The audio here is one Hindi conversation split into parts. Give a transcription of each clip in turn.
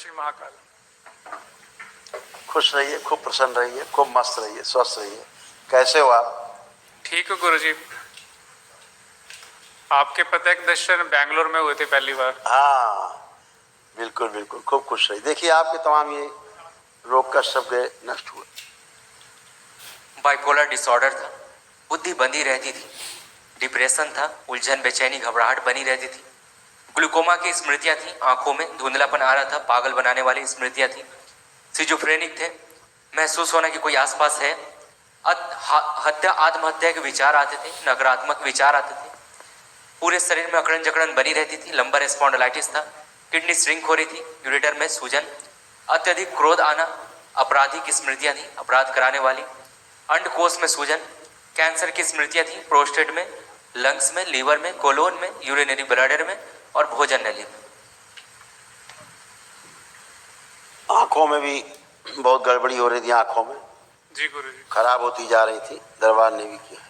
श्री महाकाल। खुश रहिए, खूब प्रसन्न रहिए, खूब मस्त रहिए, स्वस्थ रहिए। कैसे हो आप? ठीक हो गुरुजी। आपके प्रत्यक्ष दर्शन बैंगलोर में हुए थे पहली बार। हाँ, बिल्कुल बिल्कुल, खूब खुश रहिए। देखिए आपके तमाम ये रोग कष्ट सब गए, नष्ट हुए। बाइपोलर डिसऑर्डर था, बुद्धि बंधी रहती थी, डिप्रेशन था, उलझन, बेचैनी, घबराहट बनी रहती थी, ग्लूकोमा की स्मृतियां थी, आंखों में धुंधलापन आ रहा था, पागल बनाने वाली स्मृतियां थी, सिजोफ्रेनिक थे, महसूस होना कि कोई आसपास है, हत्या आत्महत्या के विचार आते थे, नकारात्मक विचार आते थे, पूरे शरीर में अकड़न जकड़न बनी रहती थी, लंबर स्पॉन्डिलाइटिस था, किडनी श्रिंक हो रही थी, यूरेटर में सूजन, अत्यधिक क्रोध आना, अपराधी की स्मृतियां थी, अपराध कराने वाली, अंडकोश में सूजन, कैंसर की स्मृतियां थी, प्रोस्टेट में, लंग्स में, लीवर में, कोलोन में, यूरिनरी ब्लैडर में और भोजन नली में। आंखों में भी बहुत गड़बड़ी हो रही थी, आंखों में जी गुरुजी। खराब होती जा रही थी, दरबार ने भी किया।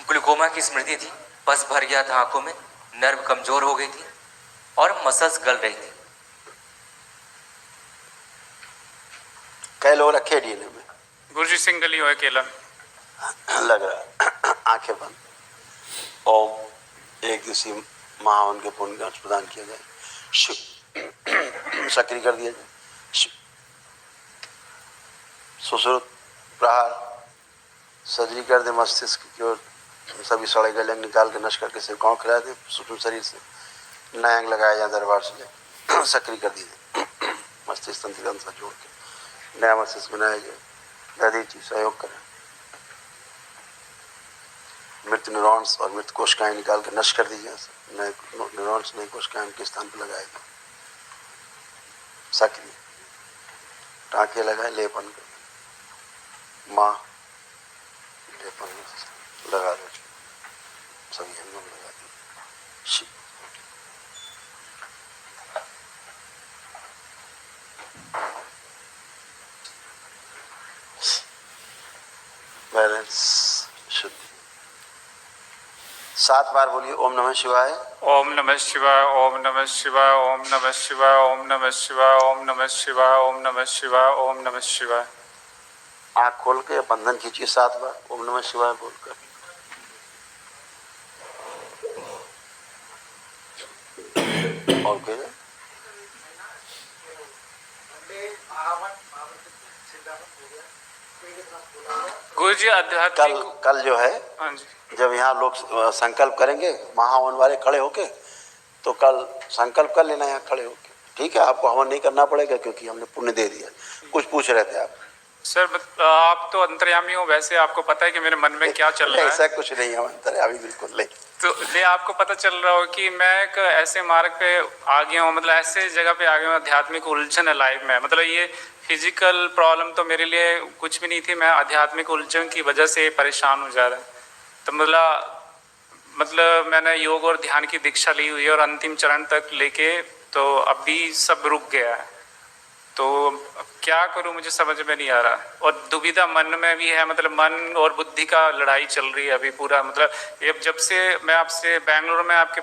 ग्लूकोमा की स्मृति थी, पस भर गया था आंखों में, नर्व कमजोर हो गई थी और मसल्स गल रही थी। कई लोग रखे डीएनए में, गुरुजी सिंगल ही हो अकेला। लग रहा है। आंखें बंद। ओम एक दिवसीय महावन के पुण्य का प्रदान किया जाए, सक्रिय कर दिया जाए, सुश्रुत प्रहार सर्जरी कर दे, मस्तिष्क की ओर सभी सड़े गले अंग निकाल के नष्ट करके सिर कौन खिला दे, सूक्ष्म शरीर से नया अंग लगाया जाए, दरबार से सक्रिय कर दिए, मस्तिष्क तंत्र जोड़ के नया मस्तिष्क बनाया जाए, दादी जी सहयोग करें, मृत न्यूरॉन्स और मृत कोशिकाएं निकाल के नष्ट कर दीजिए, नए न्यूरॉन्स नई कोशिकाएं उनके स्थान पर लगाए गए, सक्रिय टाँके लगाए, लेपन कर माँ लेपन लगा दो, सभी अंगों में लगा दी। बैलेंस शुद्धि। 7 बार बोलिए ओम नमः शिवाय, ओम नमः शिवाय, ओम नमः शिवाय, ओम नमः शिवाय, ओम नमः शिवाय, ओम नमः शिवाय, ओम नमः शिवाय, ओम नमः शिवाय। आँख खोल के बंधन खींचिए 7 बार ओम नमः शिवाय बोलकर। और फिर गुरुजी आध्यात्मिक कल जो है, हाँ जी, जब यहाँ लोग संकल्प करेंगे महावन वाले खड़े होके, तो कल संकल्प कर लेना यहाँ खड़े होके, ठीक है? आपको हवन नहीं करना पड़ेगा क्योंकि हमने पुण्य दे दिया। कुछ पूछ रहे थे आप? सर आप तो अंतर्यामी हो, वैसे आपको पता है कि मेरे मन में क्या चल रहा है। ऐसा कुछ नहीं है, अंतर्यामी बिल्कुल नहीं। तो ये आपको पता चल रहा हो कि मैं एक ऐसे मार्ग पे आ गया हूँ, मतलब ऐसे जगह पे आ गया हूँ, आध्यात्मिक उलझन है लाइफ में। मतलब ये फिजिकल प्रॉब्लम तो मेरे लिए कुछ भी नहीं थी, मैं आध्यात्मिक उलझन की वजह से परेशान हो जा रहा है। तो मतलब मैंने योग और ध्यान की दीक्षा ली हुई है और अंतिम चरण तक लेके, तो अभी सब रुक गया है। तो अब क्या करूं, मुझे समझ में नहीं आ रहा। और दुविधा मन में भी है, मतलब मन और बुद्धि का लड़ाई चल रही है अभी पूरा। मतलब ये जब से मैं आपसे बैंगलोर में आपके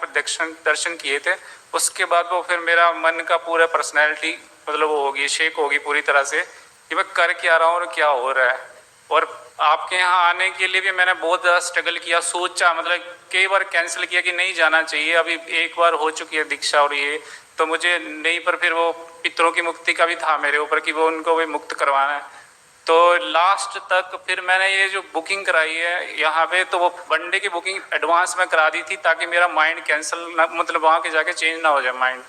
दर्शन किए थे, उसके बाद वो फिर मेरा मन का पूरा पर्सनैलिटी मतलब वो होगी, शेक होगी पूरी तरह से कि मैं कर क्या रहा हूँ और क्या हो रहा है। और आपके यहाँ आने के लिए भी मैंने बहुत ज़्यादा स्ट्रगल किया, सोचा, मतलब कई बार कैंसिल किया कि नहीं जाना चाहिए, अभी एक बार हो चुकी है दीक्षा और ये तो मुझे नहीं, पर फिर वो पितरों की मुक्ति का भी था मेरे ऊपर कि वो उनको भी मुक्त करवाना है। तो लास्ट तक फिर मैंने ये जो बुकिंग कराई है यहाँ पे, तो वो वनडे की बुकिंग एडवांस में करा दी थी ताकि मेरा माइंड कैंसिल ना, मतलब वहाँ के जाके चेंज ना हो जाए माइंड।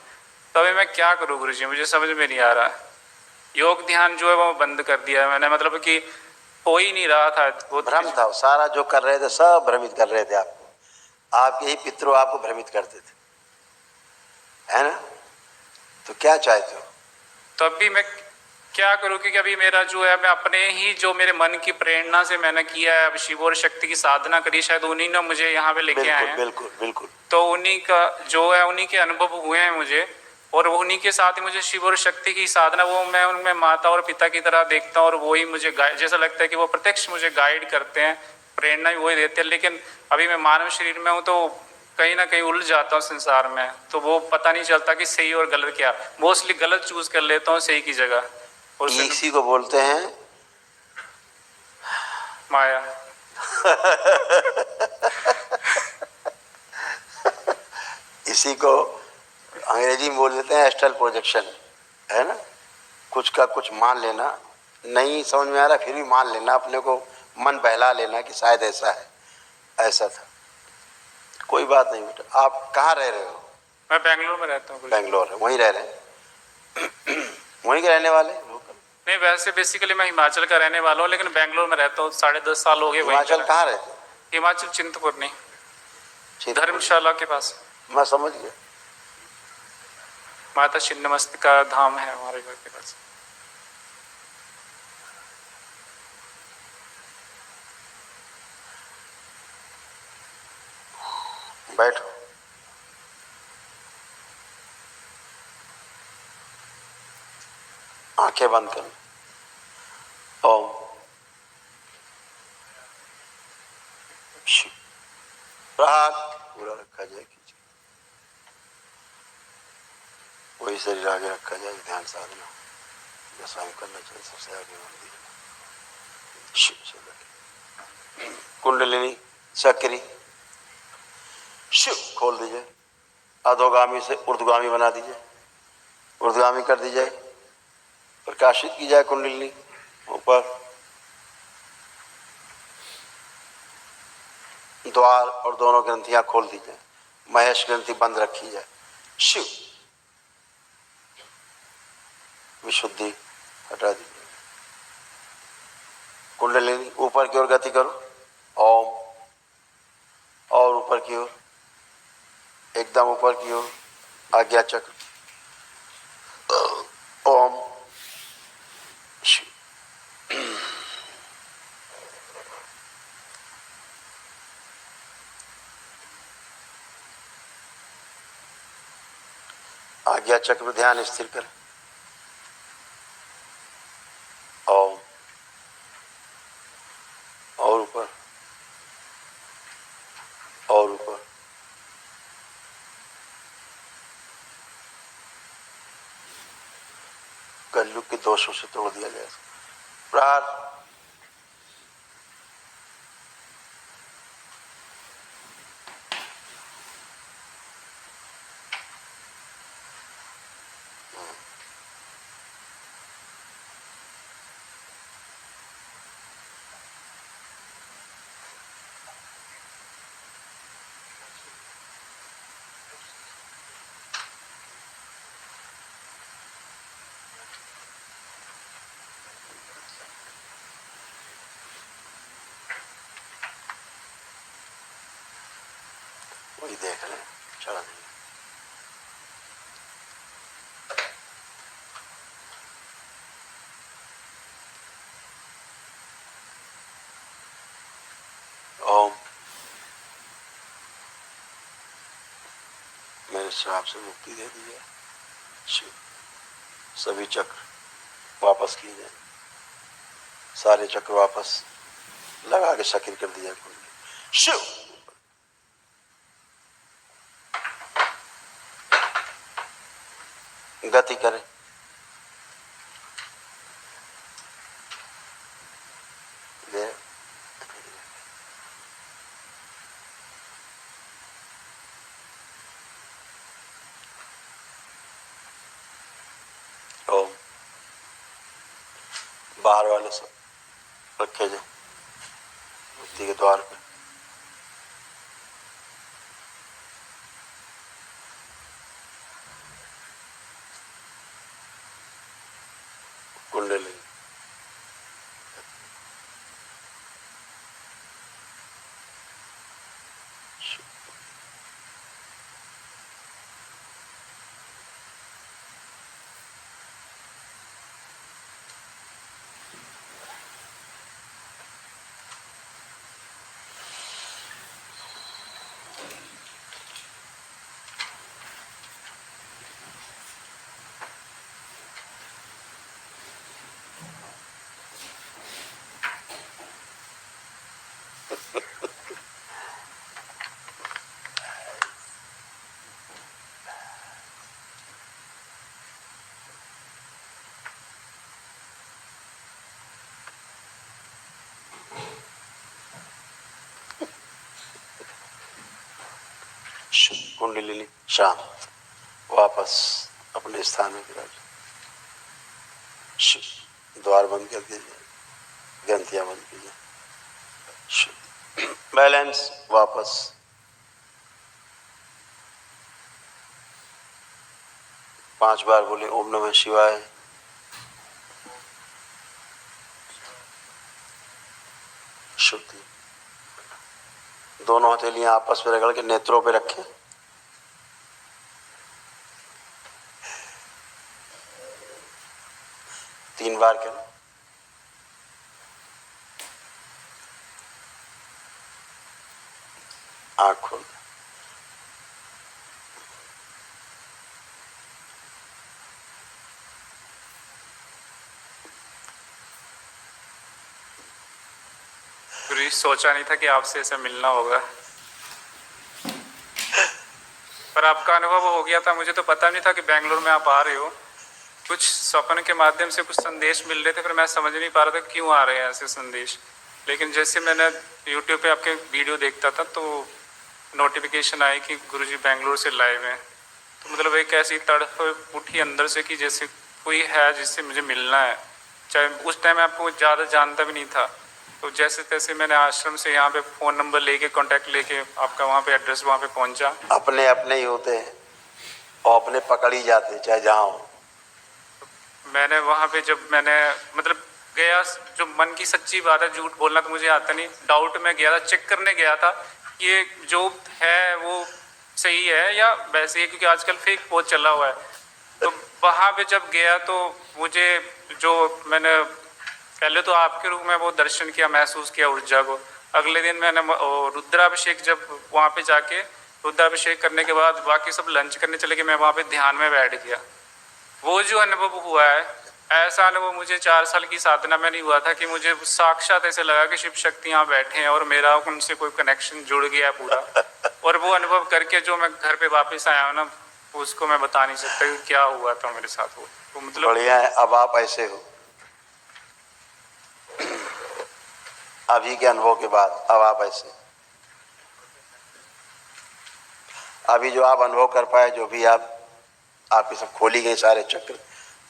तो अभी मैं क्या करूँ गुरुजी, मुझे समझ में नहीं आ रहा। योग ध्यान जो है वो बंद कर दिया है मैंने, मतलब कि हो ही नहीं रहा था। वो भ्रम था, सारा जो कर रहे थे सब भ्रमित कर रहे थे आपको, आपके ही पितरों आपको भ्रमित करते थे, है ना? तो क्या चाहते हो? तो अभी मैं क्या करूं, क्योंकि अभी मेरा जो है, मैं अपने ही जो मेरे मन की प्रेरणा से मैंने किया है, अब शिव और शक्ति की साधना करी, शायद उन्हीं ने मुझे यहाँ पे लेके आए हैं। बिल्कुल बिल्कुल। तो उन्हीं का जो है, उन्हीं के अनुभव हुए हैं मुझे, और उन्हीं के साथ ही मुझे शिव और शक्ति की साधना, वो मैं उनमें माता और पिता की तरह देखता हूँ, और वही मुझे जैसा लगता है कि वो प्रत्यक्ष मुझे गाइड करते हैं, प्रेरणा भी वही देते हैं। लेकिन अभी मैं मानव शरीर में हूँ, तो कहीं ना कहीं उलझ जाता हूँ संसार में, तो वो पता नहीं चलता कि सही और गलत क्या। मोस्टली गलत चूज कर लेता हूँ सही की जगह, और इसी को बोलते हैं माया। इसी को अंग्रेजी में बोल देते हैं एस्ट्रल प्रोजेक्शन, है ना। कुछ का कुछ मान लेना, नहीं समझ में आ रहा फिर भी मान लेना, अपने को मन बहला लेना कि शायद ऐसा है, ऐसा था। कोई बात नहीं बेटा। आप कहाँ रह रहे हो? मैं बेंगलोर में रहता हूँ। बेंगलोर है, वहीं रह रहे हैं? वहीं के रहने वाले लोकल? नहीं, वैसे बेसिकली मैं हिमाचल का रहने वाला हूँ, लेकिन बेंगलोर में रहता हूँ, 10.5 साल हो गए वहीं हिमाचल पे। कहाँ रहते हैं? हिमाचल चिंतपूर्णी, चिंतपूर्णी। धर्मशाला के पास। मैं समझ गया। माता छिन्नमस्तिका धाम है हमारे घर के पास। बैठो। आंखें बंद कर लो। ओम शिव। प्रहार पूरा रखा जाए, कीजिए। वही शरीर आगे रखा जाए, ध्यान साधना जैसा हम करना चाहिए सबसे आगे बढ़ दीजिए। शिव से लगे। कुंडलिनी सक्रिय। शिव खोल दीजिए। अधोगामी से ऊर्ध्वगामी बना दीजिए, ऊर्ध्वगामी कर दीजिए। प्रकाशित की जाए कुंडलिनी ऊपर। द्वार और दोनों ग्रंथियां खोल दी जाए, महेश ग्रंथि बंद रखी जाए। शिव विशुद्धि हटा दीजिए। कुंडलिनी ऊपर की ओर गति करो। ओम। और ऊपर की ओर, एकदम ऊपर की ओर आज्ञा चक्र। ओम शिव। आज्ञा चक्र में ध्यान स्थिर करें। ओम। और ऊपर, और ऊपर। कलयुग के दोषों से तोड़ दिया जाए। प्रहार। वही देख रहे हैं, चला नहीं। ओम। मेरे श्राप से मुक्ति दे दी जाए। शिव। सभी चक्र वापस किए जाए, सारे चक्र वापस लगा के सक्रिय कर दिया। शिव। गति करें। ओम। बाहर वाले सब रखे जाए मुक्ति के द्वार पे। कुंडलिनी कुंडलिनी शांत, वापस अपने स्थान में विराज। द्वार बंद कर दीजिए, ग्रंथियां बंद कीजिए। बैलेंस, वापस। पांच बार बोले ओम नमः शिवाय। शुद्धि। दोनों हथेलियां आपस में रगड़ के नेत्रों पे रखें। तीन बार करें। आँख खोल। गुरुजी सोचा नहीं था कि आपसे ऐसे मिलना होगा, पर आपका अनुभव हो गया था। मुझे तो पता नहीं था कि बेंगलुरु में आप आ रहे हो। कुछ स्वप्न के माध्यम से कुछ संदेश मिल रहे थे, पर मैं समझ नहीं पा रहा था क्यों आ रहे हैं ऐसे संदेश। लेकिन जैसे मैंने यूट्यूब पे आपके वीडियो देखता था तो नोटिफिकेशन आई कि गुरुजी बेंगलुरु से लाइव हैं। तो मतलब एक ऐसी तड़प उठी अंदर से कि जैसे कोई है जिससे मुझे मिलना है। चाहे उस टाइम आपको ज़्यादा जानता भी नहीं था, तो जैसे तैसे मैंने आश्रम से यहाँ पे फ़ोन नंबर लेके कांटेक्ट लेके आपका वहाँ पे एड्रेस वहाँ पे पहुँचा। अपने अपने ही होते हैं और अपने पकड़ ही जाते चाहे जहाँ हो। मैंने वहाँ पे जब मैंने मतलब गया, जो मन की सच्ची बात है, झूठ बोलना तो मुझे आता नहीं, डाउट में गया था, चेक करने गया था कि ये जो है वो सही है या वैसे ही, क्योंकि आजकल फेक बहुत चला हुआ है। तो वहाँ पे जब गया तो मुझे जो मैंने पहले तो आपके रूप में वो दर्शन किया, महसूस किया ऊर्जा को। अगले दिन मैंने रुद्राभिषेक, जब वहाँ पे जाके रुद्राभिषेक करने के बाद बाकी सब लंच करने चले गए, मैं वहाँ पे ध्यान में बैठ गया। वो जो अनुभव हुआ है, ऐसा अनुभव मुझे 4 साल की साधना में नहीं हुआ था कि मुझे साक्षात ऐसे लगा कि शिव शक्ति यहाँ बैठे हैं और मेरा उनसे कोई कनेक्शन जुड़ गया पूरा। और वो अनुभव करके जो मैं घर पे वापस आया हूँ ना, उसको मैं बता नहीं सकता कि क्या हुआ था मेरे साथ। वो मतलब बढ़िया है। अब आप ऐसे हो, अभी के अनुभव के बाद अब आप ऐसे, अभी जो आप अनुभव कर पाए, जो भी आपके सब खोली गई सारे चक्र,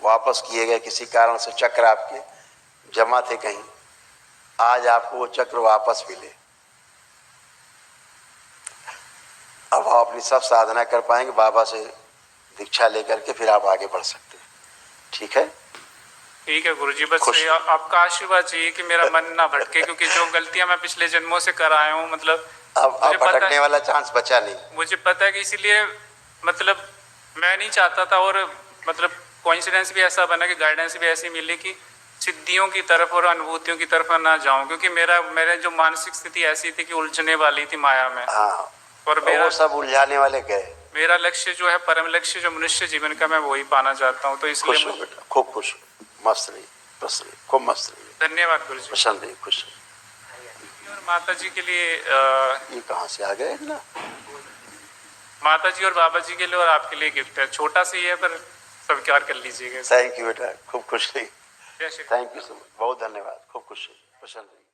वापस किए गए, किसी कारण से चक्र आपके जमा थे कहीं, आज आपको वो चक्र वापस मिले। अब आप अपनी सब साधना कर पाएंगे, बाबा से दीक्षा लेकर के फिर आप आगे बढ़ सकते हैं। ठीक है, ठीक है गुरुजी, बस खुश। आपका आशीर्वाद चाहिए कि मेरा मन ना भटके, क्योंकि जो गलतियां मैं पिछले जन्मों से कर आया हूँ, मतलब अब भटकने वाला चांस बचा नहीं। मुझे पता है कि इसीलिए मतलब मैं नहीं चाहता था, और मतलब कोइंसिडेंस भी ऐसा बना कि गाइडेंस भी ऐसी मिली कि सिद्धियों की तरफ और अनुभूतियों की तरफ ना जाऊं, क्योंकि मेरे जो मानसिक स्थिति ऐसी थी कि उलझने वाली थी माया में। हाँ, और वो सब उलझाने वाले गए। मेरा लक्ष्य जो है, परम लक्ष्य जो मनुष्य जीवन का, मैं वही पाना चाहता हूँ। तो खुश इसलिए हो बेटा, खूब खुश हो, मस्त रही, प्रसन्न रही, खूब मस्त रही, धन्यवाद गुरुजी। प्रसन्न रही, खुश रही। और माता जी के लिए ये कहाँ से आ गए ना? माता जी और बाबा जी के लिए और आपके लिए गिफ्ट है, छोटा सा ही है पर स्वीकार कर लीजिएगा। थैंक यू बेटा, खूब खुश रही। जय Shri thank you so much, बहुत धन्यवाद, खूब खुश रही, प्रसन्न रही।